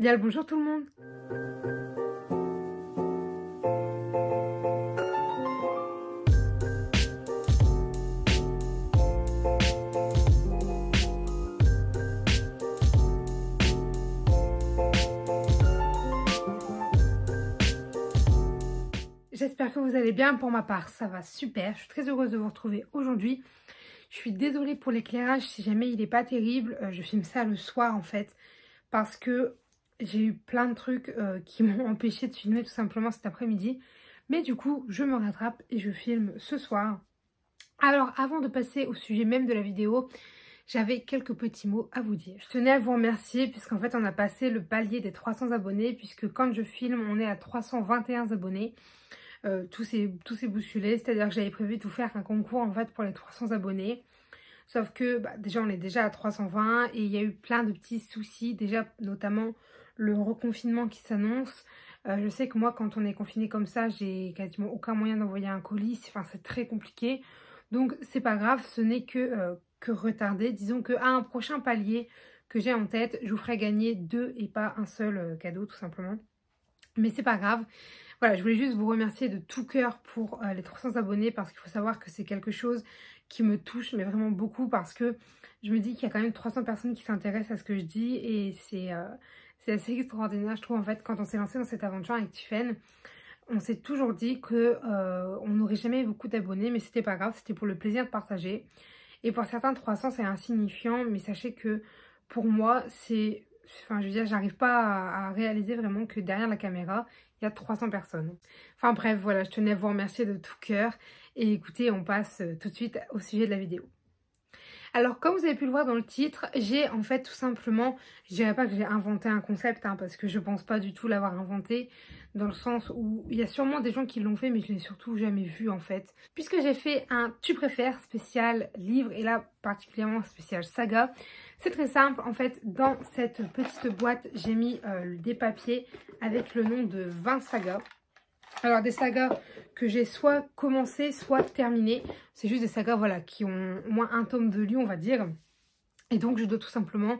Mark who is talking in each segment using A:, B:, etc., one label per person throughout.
A: Bien le bonjour tout le monde. J'espère que vous allez bien. Pour ma part, ça va super. Je suis très heureuse de vous retrouver aujourd'hui. Je suis désolée pour l'éclairage si jamais il n'est pas terrible. Je filme ça le soir en fait parce que j'ai eu plein de trucs qui m'ont empêché de filmer tout simplement cet après-midi. Mais du coup, je me rattrape et je filme ce soir. Alors, avant de passer au sujet même de la vidéo, j'avais quelques petits mots à vous dire. Je tenais à vous remercier puisqu'en fait, on a passé le palier des 300 abonnés puisque quand je filme, on est à 321 abonnés. Tout s'est bousculé, c'est-à-dire que j'avais prévu de vous faire un concours en fait pour les 300 abonnés. Sauf que déjà on est déjà à 320 et il y a eu plein de petits soucis, déjà notamment le reconfinement qui s'annonce. Je sais que moi quand on est confiné comme ça, j'ai quasiment aucun moyen d'envoyer un colis, enfin c'est très compliqué. Donc c'est pas grave, ce n'est que retardé. Disons qu'à un prochain palier que j'ai en tête, je vous ferai gagner 2 et pas un seul cadeau tout simplement. Mais c'est pas grave. Voilà, je voulais juste vous remercier de tout cœur pour les 300 abonnés parce qu'il faut savoir que c'est quelque chose qui me touche, mais vraiment beaucoup parce que je me dis qu'il y a quand même 300 personnes qui s'intéressent à ce que je dis et c'est assez extraordinaire, je trouve, en fait, quand on s'est lancé dans cette aventure avec Tiffen. On s'est toujours dit que on n'aurait jamais beaucoup d'abonnés, mais c'était pas grave, c'était pour le plaisir de partager. Et pour certains, 300 c'est insignifiant, mais sachez que pour moi, c'est... Enfin, je veux dire, j'arrive pas à réaliser vraiment que derrière la caméra, il y a 300 personnes. Enfin bref, voilà, je tenais à vous remercier de tout cœur. Et écoutez, on passe tout de suite au sujet de la vidéo. Alors, comme vous avez pu le voir dans le titre, j'ai en fait tout simplement, je dirais pas que j'ai inventé un concept, hein, parce que je pense pas du tout l'avoir inventé, dans le sens où il y a sûrement des gens qui l'ont fait, mais je l'ai surtout jamais vu en fait. Puisque j'ai fait un tu préfères spécial livre, et là particulièrement spécial saga, c'est très simple, en fait, dans cette petite boîte, j'ai mis des papiers avec le nom de 20 sagas. Alors des sagas que j'ai soit commencé, soit terminé. C'est juste des sagas voilà, qui ont au moins un tome de lu, on va dire. Et donc je dois tout simplement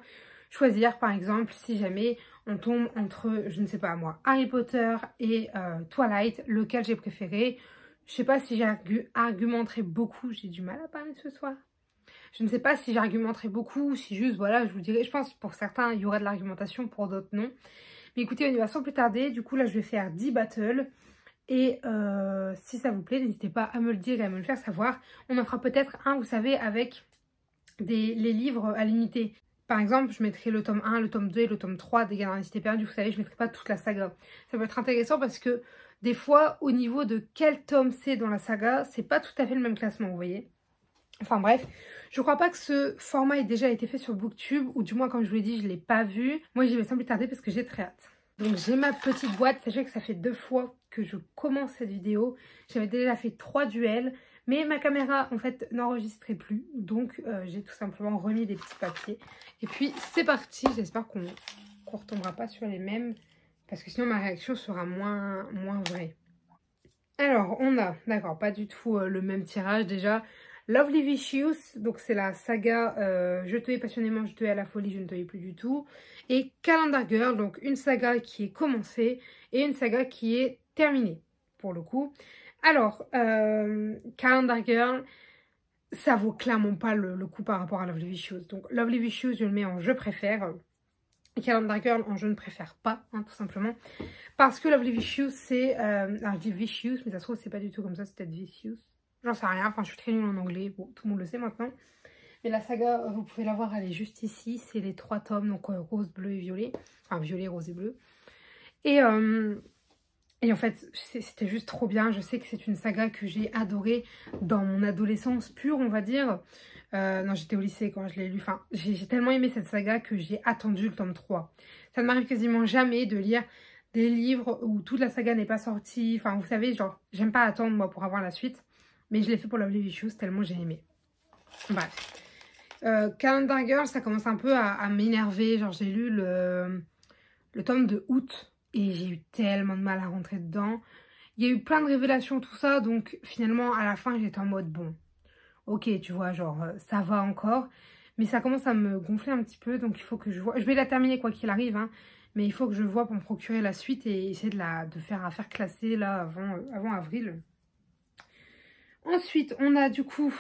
A: choisir, par exemple, si jamais on tombe entre, je ne sais pas moi, Harry Potter et Twilight, lequel j'ai préféré. Je ne sais pas si j'argumenterai beaucoup, j'ai du mal à parler ce soir. Je ne sais pas si j'argumenterai beaucoup ou si juste, voilà, je vous dirai, je pense que pour certains, il y aura de l'argumentation, pour d'autres non. Mais écoutez, on y va sans plus tarder. Du coup, là, je vais faire 10 battles. Et si ça vous plaît, n'hésitez pas à me le dire et à me le faire savoir. On en fera peut-être un, vous savez, avec les livres à l'unité. Par exemple, je mettrai le tome 1, le tome 2 et le tome 3 des Gardiens de la Cité Perdue. Vous savez, je ne mettrai pas toute la saga. Ça peut être intéressant parce que des fois, au niveau de quel tome c'est dans la saga, c'est pas tout à fait le même classement, vous voyez. Enfin bref, je crois pas que ce format ait déjà été fait sur Booktube, ou du moins, comme je vous l'ai dit, je ne l'ai pas vu. Moi, j'y vais sans plus tarder parce que j'ai très hâte. Donc j'ai ma petite boîte, sachez que ça fait 2 fois que je commence cette vidéo. J'avais déjà fait 3 duels, mais ma caméra en fait n'enregistrait plus. Donc j'ai tout simplement remis des petits papiers. Et puis c'est parti, j'espère qu'on ne retombera pas sur les mêmes, parce que sinon ma réaction sera moins vraie. Alors on a, d'accord, pas du tout le même tirage déjà. Lovely Vicious, donc c'est la saga Je te hais passionnément, je te hais à la folie, je ne te hais plus du tout. Et Calendar Girl, donc une saga qui est commencée et une saga qui est terminée, pour le coup. Alors, Calendar Girl, ça vaut clairement pas le coup par rapport à Lovely Vicious. Donc Lovely Vicious, je le mets en je préfère. Et Calendar Girl en je ne préfère pas, hein, tout simplement. Parce que Lovely Vicious, c'est... alors je dis Vicious, mais ça se trouve c'est pas du tout comme ça, c'est peut-être Vicious. J'en sais rien, enfin je suis très nulle en anglais, bon tout le monde le sait maintenant. Mais la saga, vous pouvez la voir, elle est juste ici, c'est les 3 tomes, donc rose, bleu et violet. Enfin violet, rose et bleu. Et en fait, c'était juste trop bien, je sais que c'est une saga que j'ai adorée dans mon adolescence pure, on va dire. Non, j'étais au lycée quand je l'ai lu, enfin j'ai tellement aimé cette saga que j'ai attendu le tome 3. Ça ne m'arrive quasiment jamais de lire des livres où toute la saga n'est pas sortie, enfin vous savez, genre j'aime pas attendre moi pour avoir la suite. Mais je l'ai fait pour Lovely Vicious, tellement j'ai aimé. Bref. Calendar Girl, ça commence un peu à m'énerver. Genre, j'ai lu le tome de août et j'ai eu tellement de mal à rentrer dedans. Il y a eu plein de révélations, tout ça. Donc, finalement, à la fin, j'étais en mode, bon, ok, tu vois, genre, ça va encore. Mais ça commence à me gonfler un petit peu. Donc, il faut que je vois. Je vais la terminer quoi qu'il arrive, hein. Mais il faut que je vois pour me procurer la suite et essayer de faire classer là avant avril. Ensuite, on a du coup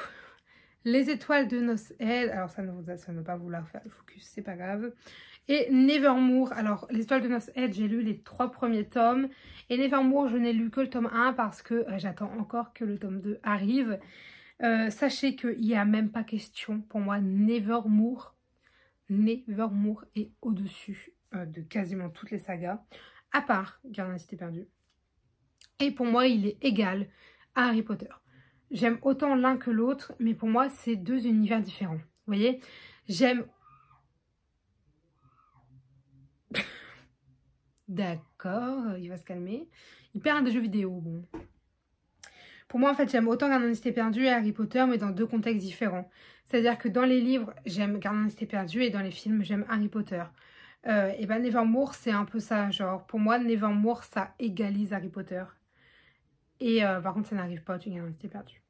A: Les Étoiles de Noces. Alors ça ne va pas vouloir faire le focus, c'est pas grave. Et Nevermore. Alors, Les Étoiles de Noces, j'ai lu les 3 premiers tomes. Et Nevermore, je n'ai lu que le tome 1 parce que j'attends encore que le tome 2 arrive. Sachez qu'il n'y a même pas question pour moi. Nevermore est au-dessus de quasiment toutes les sagas, à part Gardien de la Cité Perdue. Et pour moi, il est égal à Harry Potter. J'aime autant l'un que l'autre, mais pour moi, c'est 2 univers différents. Vous voyez, j'aime... D'accord, il va se calmer. Il perd des jeux vidéo, bon. Pour moi, en fait, j'aime autant Gardien de la Cité Perdue et Harry Potter, mais dans 2 contextes différents. C'est-à-dire que dans les livres, j'aime Gardien de la Cité Perdue et dans les films, j'aime Harry Potter. Et ben Nevermore, c'est un peu ça. Genre, pour moi, Nevermore, ça égalise Harry Potter. Et par contre, ça n'arrive pas au Gardien de la Cité Perdue.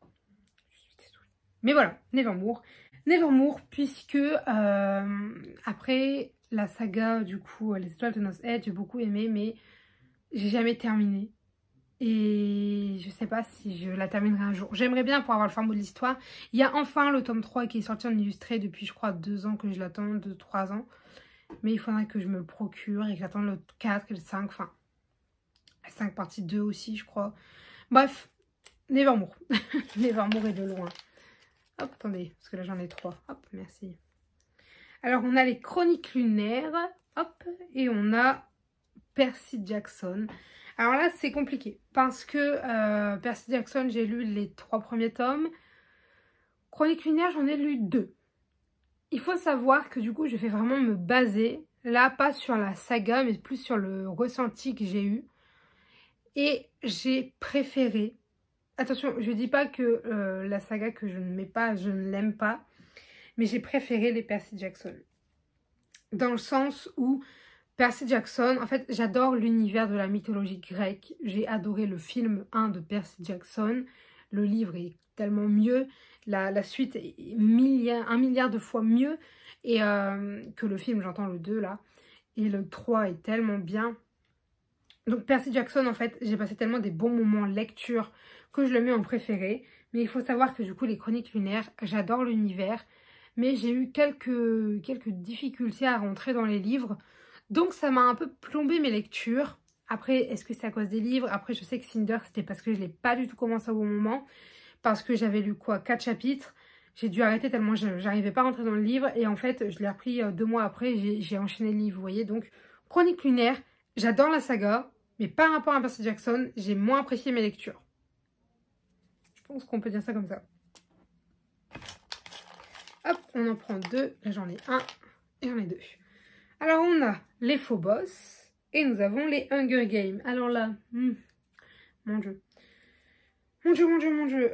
A: Je suis désolée. Mais voilà, Nevermore. Nevermore, puisque après la saga, du coup, Les Étoiles de Noces, j'ai beaucoup aimé, mais j'ai jamais terminé. Et je sais pas si je la terminerai un jour. J'aimerais bien pour avoir le fin mot de l'histoire. Il y a enfin le tome 3 qui est sorti en illustré depuis, je crois, 2 ans que je l'attends, 2-3 ans. Mais il faudrait que je me le procure et que j'attende le 4 et le 5. Enfin, la 5 partie 2 aussi, je crois. Bref, Nevermore. Nevermore est de loin. Hop, attendez, parce que là j'en ai 3. Hop, merci. Alors, on a les Chroniques lunaires. Hop, et on a Percy Jackson. Alors là, c'est compliqué parce que Percy Jackson, j'ai lu les 3 premiers tomes. Chroniques lunaires, j'en ai lu 2. Il faut savoir que du coup, je vais vraiment me baser, là, pas sur la saga, mais plus sur le ressenti que j'ai eu. Et j'ai préféré... Attention, je dis pas que la saga que je ne mets pas, je ne l'aime pas. Mais j'ai préféré les Percy Jackson. Dans le sens où... Percy Jackson, en fait, j'adore l'univers de la mythologie grecque. J'ai adoré le film 1 de Percy Jackson. Le livre est tellement mieux. La suite est 1 milliard de fois mieux et, que le film, j'entends le 2 là. Et le 3 est tellement bien. Donc Percy Jackson, en fait, j'ai passé tellement des bons moments lecture que je le mets en préféré. Mais il faut savoir que du coup, les Chroniques lunaires, j'adore l'univers. Mais j'ai eu quelques difficultés à rentrer dans les livres. Donc ça m'a un peu plombé mes lectures. Après, est-ce que c'est à cause des livres? Après, je sais que Cinder, c'était parce que je ne l'ai pas du tout commencé au bon moment. Parce que j'avais lu quoi, 4 chapitres. J'ai dû arrêter tellement j'arrivais pas à rentrer dans le livre. Et en fait, je l'ai repris 2 mois après. J'ai enchaîné le livre, vous voyez. Donc, Chroniques lunaires, j'adore la saga. Mais par rapport à Percy Jackson, j'ai moins apprécié mes lectures. Je pense qu'on peut dire ça comme ça. Hop, on en prend 2. Là, j'en ai 1 et j'en ai 2. Alors, on a les Phobos et nous avons les Hunger Games. Alors là, mon Dieu. Mon Dieu.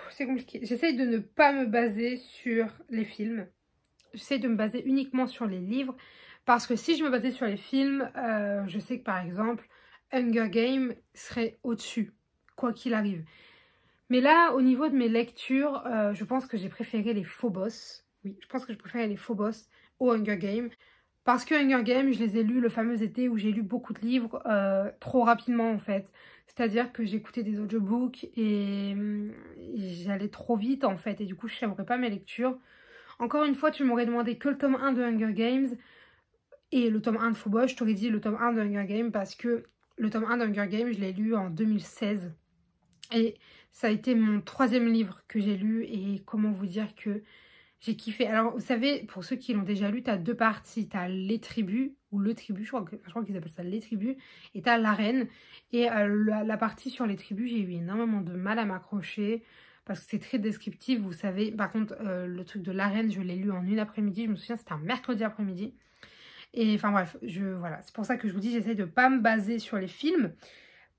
A: C'est compliqué. J'essaye de ne pas me baser sur les films. J'essaye de me baser uniquement sur les livres. Parce que si je me basais sur les films, je sais que par exemple, Hunger Games serait au-dessus, quoi qu'il arrive. Mais là, au niveau de mes lectures, je pense que j'ai préféré les Phobos. Oui, je pense que je préférais les Phobos aux Hunger Games. Parce que Hunger Games, je les ai lus le fameux été où j'ai lu beaucoup de livres trop rapidement en fait. C'est-à-dire que j'écoutais des audiobooks et j'allais trop vite en fait. Et du coup, je ne savourais pas mes lectures. Encore une fois, tu m'aurais demandé que le tome 1 de Hunger Games et le tome 1 de Phobos. Je t'aurais dit le tome 1 de Hunger Games parce que le tome 1 de Hunger Games, je l'ai lu en 2016. Et ça a été mon 3e livre que j'ai lu et comment vous dire que... j'ai kiffé. Alors, vous savez, pour ceux qui l'ont déjà lu, tu as 2 parties. Tu as les tribus, ou le tribu, je crois qu'ils appellent ça les tribus, et tu as l'arène. Et la partie sur les tribus, j'ai eu énormément de mal à m'accrocher, parce que c'est très descriptif, vous savez. Par contre, le truc de l'arène, je l'ai lu en une après-midi. Je me souviens, c'était un mercredi après-midi. Et enfin bref, voilà. C'est pour ça que je vous dis, j'essaie de ne pas me baser sur les films.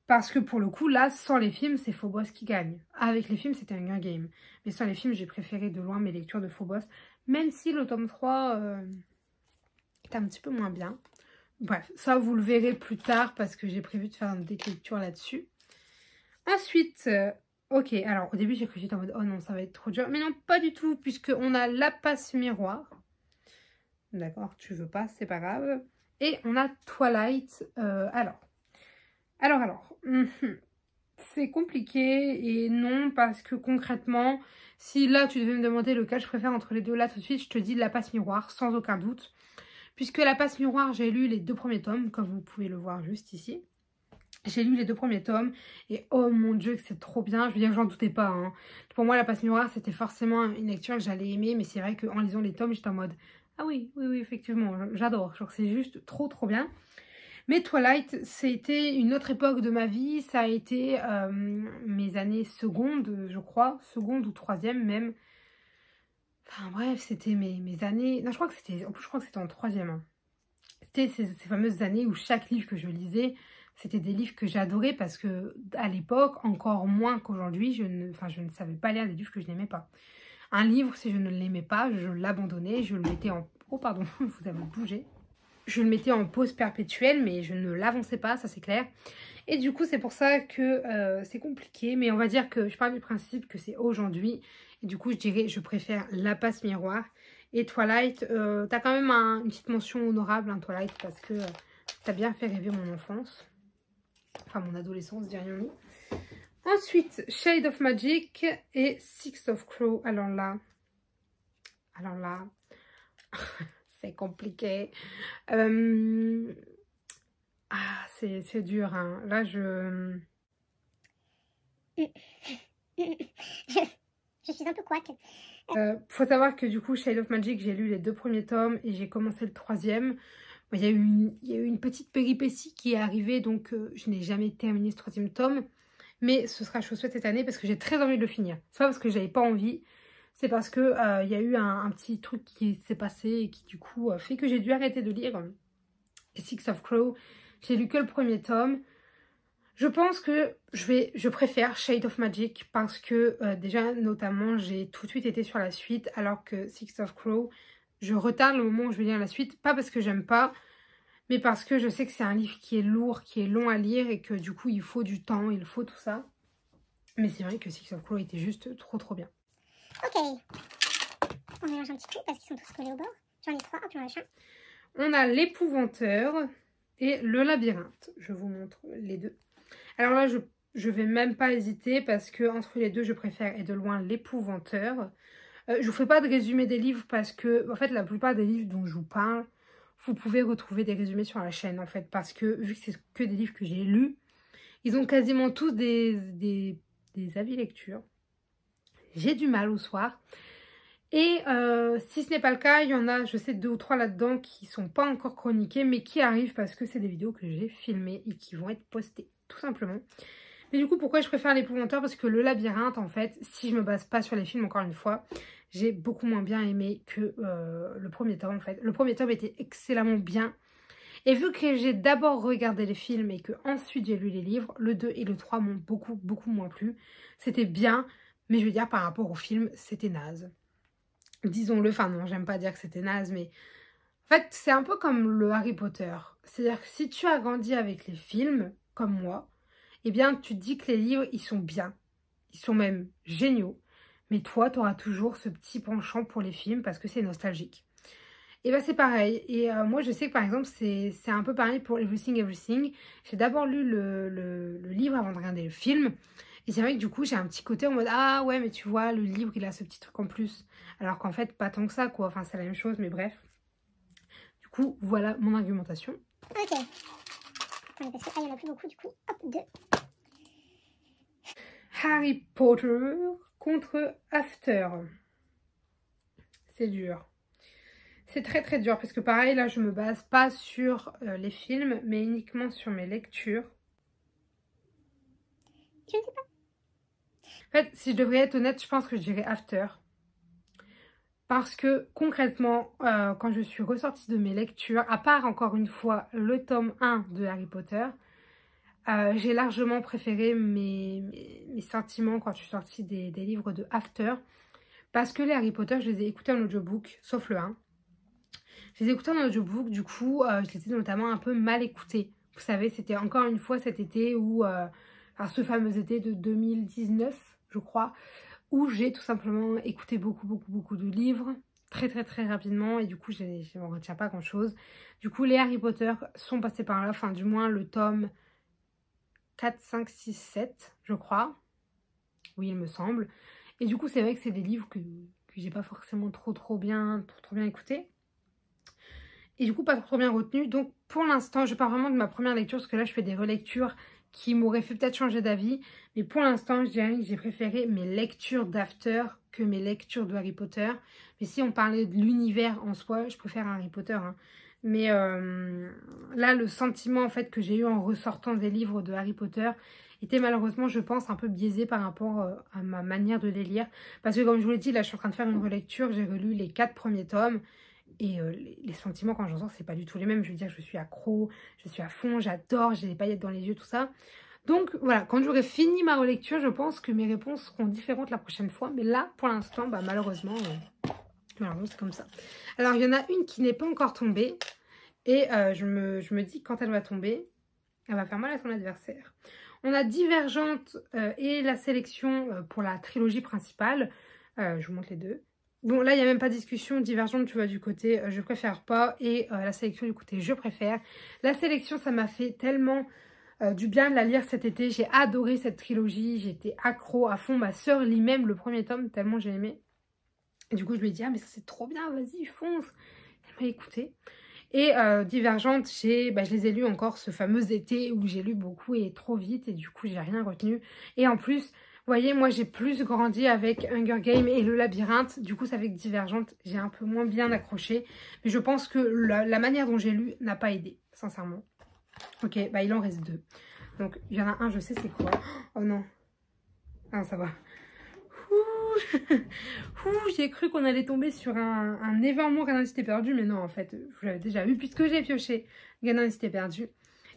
A: Parce que pour le coup, là, sans les films, c'est Phobos qui gagne. Avec les films, c'était Hunger Games. Mais sans les films, j'ai préféré de loin mes lectures de Phobos. Même si le tome 3 est un petit peu moins bien. Bref, ça, vous le verrez plus tard parce que j'ai prévu de faire une lecture là-dessus. Ensuite, ok, alors au début, j'ai cru que j'étais en mode, oh non, ça va être trop dur. Mais non, pas du tout, puisqu'on a la passe miroir. D'accord, tu veux pas, c'est pas grave. Et on a Twilight. Alors. C'est compliqué et non, parce que concrètement, si là tu devais me demander lequel je préfère entre les deux, là tout de suite, je te dis La Passe Miroir, sans aucun doute. Puisque La Passe Miroir, j'ai lu les 2 premiers tomes, comme vous pouvez le voir juste ici. J'ai lu les 2 premiers tomes et oh mon dieu que c'est trop bien. Je veux dire, j'en doutais pas, hein. Pour moi, La Passe Miroir, c'était forcément une lecture que j'allais aimer. Mais c'est vrai qu'en lisant les tomes, j'étais en mode ah oui, effectivement, j'adore. Genre c'est juste trop bien. Mais Twilight, c'était une autre époque de ma vie. Ça a été mes années secondes, je crois. Seconde ou troisième même. Enfin bref, c'était mes années... Non, je crois que c'était en troisième. Hein. C'était ces fameuses années où chaque livre que je lisais, c'était des livres que j'adorais parce que à l'époque, encore moins qu'aujourd'hui, je ne savais pas lire des livres que je n'aimais pas. Un livre, si je ne l'aimais pas, je l'abandonnais, je le mettais en... Oh pardon, vous avez bougé. Je le mettais en pause perpétuelle, mais je ne l'avançais pas, ça c'est clair. Et du coup, c'est pour ça que c'est compliqué. Mais on va dire que je parle du principe que c'est aujourd'hui. Et du coup, je dirais, je préfère La Passe Miroir. Et Twilight, t'as quand même une petite mention honorable, hein, Twilight, parce que t'as bien fait rêver mon enfance. Enfin, mon adolescence, dirions-nous. Ensuite, Shade of Magic et Six of Crow. Alors là... c'est compliqué. Ah, c'est dur, hein. Là, je
B: suis un peu couac.
A: Faut savoir que du coup, Shade of Magic, j'ai lu les 2 premiers tomes et j'ai commencé le 3e. Il y a eu une petite péripétie qui est arrivée, donc je n'ai jamais terminé ce 3e tome. Mais ce sera chose faite cette année parce que j'ai très envie de le finir. C'est pas parce que j'avais pas envie, c'est parce que y a eu un petit truc qui s'est passé et qui du coup fait que j'ai dû arrêter de lire. Et Six of Crow, j'ai lu que le 1er tome. Je pense que je préfère Shade of Magic parce que déjà notamment j'ai tout de suite été sur la suite, alors que Six of Crow, je retarde le moment où je vais lire la suite, pas parce que j'aime pas, mais parce que je sais que c'est un livre qui est lourd, qui est long à lire et que du coup il faut du temps, il faut tout ça. Mais c'est vrai que Six of Crow était juste trop bien.
B: Ok, on mélange un petit peu parce qu'ils sont tous collés au bord. J'en ai 3, hop, j'en machin.
A: On a l'Épouvanteur et le Labyrinthe. Je vous montre les deux. Alors là, je vais même pas hésiter parce que entre les deux, je préfère et de loin l'Épouvanteur. Je vous fais pas de résumé des livres parce que, en fait, la plupart des livres dont je vous parle, vous pouvez retrouver des résumés sur la chaîne, en fait. Parce que, vu que c'est que des livres que j'ai lus, ils ont quasiment tous des avis lecture. J'ai du mal au soir. Et si ce n'est pas le cas, il y en a, je sais, 2 ou 3 là-dedans qui sont pas encore chroniqués, mais qui arrivent parce que c'est des vidéos que j'ai filmées et qui vont être postées, tout simplement. Mais du coup, pourquoi je préfère l'Épouvanteur? Parce que le Labyrinthe, en fait, si je me base pas sur les films, encore une fois, j'ai beaucoup moins bien aimé que le 1er tome, en fait. Le 1er tome était excellemment bien. Et vu que j'ai d'abord regardé les films et que ensuite j'ai lu les livres, le 2 et le 3 m'ont beaucoup moins plu. C'était bien, mais je veux dire, par rapport au film, c'était naze. Disons-le, enfin non, j'aime pas dire que c'était naze, mais en fait, c'est un peu comme le Harry Potter. C'est-à-dire que si tu as grandi avec les films, comme moi, eh bien, tu te dis que les livres, ils sont bien. Ils sont même géniaux. Mais toi, tu auras toujours ce petit penchant pour les films parce que c'est nostalgique. Et bien, c'est pareil. Et moi, je sais que, par exemple, c'est un peu pareil pour Everything Everything. J'ai d'abord lu le livre avant de regarder le film. Et c'est vrai que du coup, j'ai un petit côté en mode « Ah ouais, mais tu vois, le livre, il a ce petit truc en plus. » Alors qu'en fait, pas tant que ça, quoi. Enfin, c'est la même chose, mais bref. Du coup, voilà mon argumentation.
B: Ok. Attendez, parce que il n'y en a plus beaucoup, du coup. Hop, 2.
A: Harry Potter contre After. C'est dur. C'est très dur parce que pareil, là, je me base pas sur les films, mais uniquement sur mes lectures.
B: Je ne sais pas.
A: En fait, si je devrais être honnête, je pense que je dirais After. Parce que concrètement, quand je suis ressortie de mes lectures, à part encore une fois le tome 1 de Harry Potter, j'ai largement préféré mes sentiments quand je suis sortie des livres de After. Parce que les Harry Potter, je les ai écoutés en audiobook, sauf le 1. Je les ai écoutés en audiobook, du coup, je les ai notamment un peu mal écoutés. Vous savez, c'était encore une fois cet été où, enfin ce fameux été de 2019, je crois, où j'ai tout simplement écouté beaucoup de livres très rapidement et du coup je ne retiens pas grand chose. Du coup les Harry Potter sont passés par là, enfin du moins le tome 4, 5, 6, 7 je crois. Oui il me semble. Et du coup c'est vrai que c'est des livres que j'ai pas forcément trop bien écouté. Et du coup pas trop bien retenu. Donc pour l'instant je pars vraiment de ma première lecture parce que là je fais des relectures qui m'auraient fait peut-être changer d'avis. Mais pour l'instant je dirais que j'ai préféré mes lectures d'After que mes lectures de Harry Potter. Mais si on parlait de l'univers en soi, je préfère Harry Potter. Hein. Mais là le sentiment en fait que j'ai eu en ressortant des livres de Harry Potter était malheureusement je pense un peu biaisé par rapport à ma manière de les lire. Parce que comme je vous l'ai dit, là je suis en train de faire une relecture, j'ai relu les 4 premiers tomes. Et les sentiments quand j'en sors c'est pas du tout les mêmes. Je veux dire je suis accro, je suis à fond, j'adore, j'ai des paillettes dans les yeux, tout ça. Donc voilà, quand j'aurai fini ma relecture, je pense que mes réponses seront différentes la prochaine fois. Mais là pour l'instant bah, malheureusement c'est comme ça. Alors il y en a une qui n'est pas encore tombée. Et je me dis quand elle va tomber, elle va faire mal à son adversaire. On a Divergente et la sélection pour la trilogie principale. Je vous montre les deux. Bon, là, il n'y a même pas de discussion. Divergente, tu vois, du côté je préfère pas. Et la sélection du côté je préfère. La sélection, ça m'a fait tellement du bien de la lire cet été. J'ai adoré cette trilogie. J'étais accro à fond. Ma soeur lit même le premier tome tellement j'ai aimé. Et du coup, je lui ai dit, ah, mais ça, c'est trop bien. Vas-y, fonce. Elle m'a écouté. Et Divergente, je les ai lus encore ce fameux été où j'ai lu beaucoup et trop vite. Et du coup, j'ai rien retenu. Et en plus... Vous voyez, moi j'ai plus grandi avec Hunger Games et le labyrinthe. Du coup, c'est avec Divergente, j'ai un peu moins bien accroché. Mais je pense que la manière dont j'ai lu n'a pas aidé, sincèrement. Ok, bah il en reste 2. Donc, il y en a un, je sais c'est quoi. Oh non. Ah, ça va. J'ai cru qu'on allait tomber sur un Nevermore Ganon Cité Perdu. Mais non, en fait, vous l'avez déjà vu puisque j'ai pioché Ganon Cité Perdu.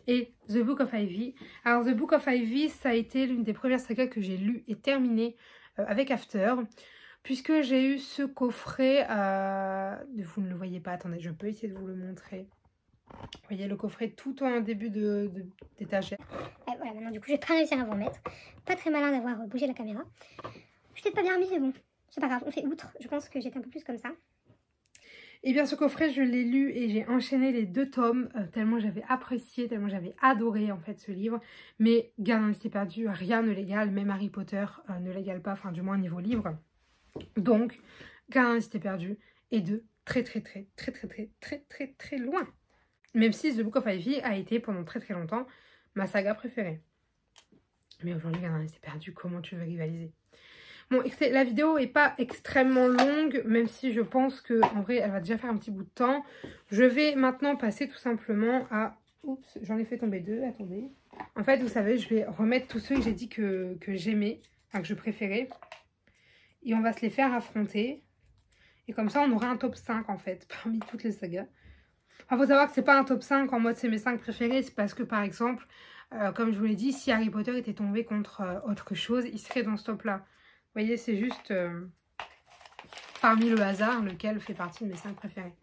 A: Et The Book of Ivy. Alors The Book of Ivy, ça a été l'une des premières sagas que j'ai lues et terminées avec After. Puisque j'ai eu ce coffret, vous ne le voyez pas, attendez, je peux essayer de vous le montrer. Vous voyez le coffret tout en début d'étagère.
B: Voilà, maintenant du coup je vais pas réussir à vous remettre. Pas très malin d'avoir bougé la caméra. Je t'ai pas bien remis, mais bon, c'est pas grave, on fait outre. Je pense que j'étais un peu plus comme ça.
A: Et bien ce coffret je l'ai lu et j'ai enchaîné les 2 tomes tellement j'avais apprécié, tellement j'avais adoré en fait ce livre. Mais Ganon Cité Perdu, rien ne l'égale, même Harry Potter ne l'égale pas, enfin du moins niveau livre. Donc Ganon Cité Perdu est de très loin. Même si The Book of Ivy a été pendant très longtemps ma saga préférée. Mais aujourd'hui Ganon Cité Perdu, comment tu veux rivaliser? Bon, la vidéo est pas extrêmement longue, même si je pense que en vrai, elle va déjà faire un petit bout de temps. Je vais maintenant passer tout simplement à... Oups, j'en ai fait tomber 2, attendez. En fait, vous savez, je vais remettre tous ceux que j'ai dit que j'aimais, enfin que je préférais. Et on va se les faire affronter. Et comme ça, on aura un top 5 en fait, parmi toutes les sagas. Enfin, faut savoir que c'est pas un top 5 en mode c'est mes 5 préférés, c'est parce que par exemple, comme je vous l'ai dit, si Harry Potter était tombé contre autre chose, il serait dans ce top là. Vous voyez, c'est juste parmi le hasard, lequel fait partie de mes 5 préférés.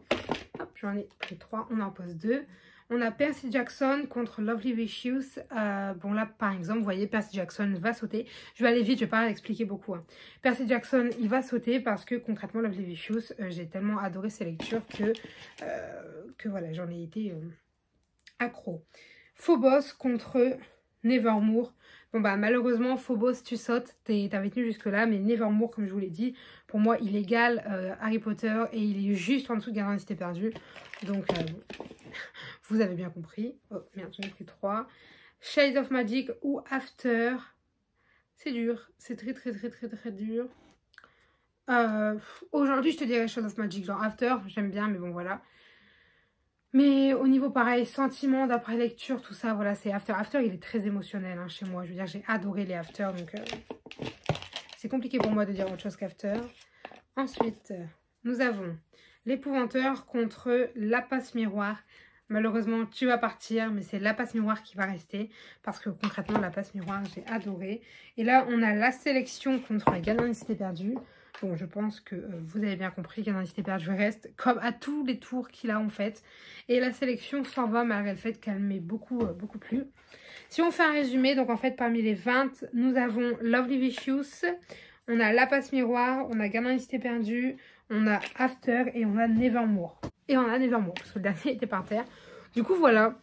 A: Hop, j'en ai pris 3, on en pose 2. On a Percy Jackson contre Lovely Vicious. Bon là, par exemple, vous voyez, Percy Jackson va sauter. Je vais aller vite, je vais pas expliquer beaucoup. Hein. Percy Jackson, il va sauter parce que concrètement, Lovely Vicious, j'ai tellement adoré ces lectures que voilà, j'en ai été accro. Phobos contre Nevermore. Bon bah malheureusement Phobos tu sautes, t'avais tenu jusque là, mais Nevermore comme je vous l'ai dit, pour moi il égale Harry Potter et il est juste en dessous de Ganon Cité Perdu. Donc vous avez bien compris. Oh merde, j'en ai pris 3. Shades of Magic ou After. C'est dur, c'est très dur. Aujourd'hui je te dirais Shades of Magic, genre After, j'aime bien mais bon voilà. Mais au niveau pareil, sentiment d'après lecture, tout ça, voilà, c'est After. After, il est très émotionnel hein, chez moi. Je veux dire, j'ai adoré les After, donc c'est compliqué pour moi de dire autre chose qu'After. Ensuite, nous avons l'épouvanteur contre la passe miroir. Malheureusement, tu vas partir, mais c'est la passe miroir qui va rester. Parce que concrètement, la passe miroir, j'ai adoré. Et là, on a la sélection contre la Ganon Cité Perdue. Bon, je pense que vous avez bien compris qu'Ganon Cité Perdue reste comme à tous les tours qu'il a en fait. Et la sélection s'en va malgré le fait qu'elle m'ait beaucoup plu. Si on fait un résumé, donc en fait parmi les 20, nous avons Lovely Vicious, on a La Passe Miroir, on a Ganon Cité Perdue, On a After et on a Nevermore. Et on a Nevermore, parce que le dernier était par terre. Du coup, voilà.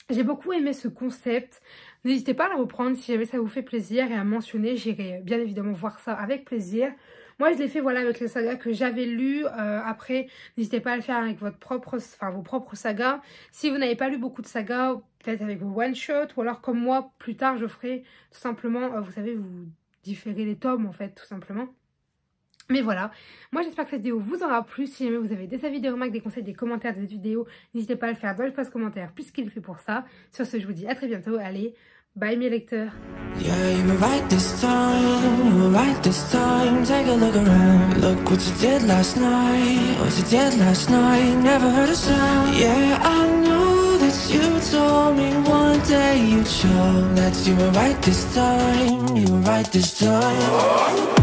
A: J'ai beaucoup aimé ce concept. N'hésitez pas à le reprendre si jamais ça vous fait plaisir et à mentionner. J'irai bien évidemment voir ça avec plaisir. Moi, je l'ai fait voilà avec les sagas que j'avais lues. Après, n'hésitez pas à le faire avec vos propres sagas. Si vous n'avez pas lu beaucoup de sagas, peut-être avec vos one-shot. Ou alors comme moi, plus tard, je ferai tout simplement, vous savez, vous différez les tomes en fait, tout simplement. Mais voilà, moi j'espère que cette vidéo vous aura plu. Si jamais vous avez des avis, des remarques, des conseils, des commentaires de cette vidéo, n'hésitez pas à le faire dans l'espace commentaire puisqu'il est fait pour ça. Sur ce, je vous dis à très bientôt. Allez, bye mes lecteurs.
C: Yeah, you were right this time, you were right this time. Take a look around, look what you did last night. What you did last night, never heard a sound. Yeah, I know that you told me one day you'd show that you were right this time, you were right this time.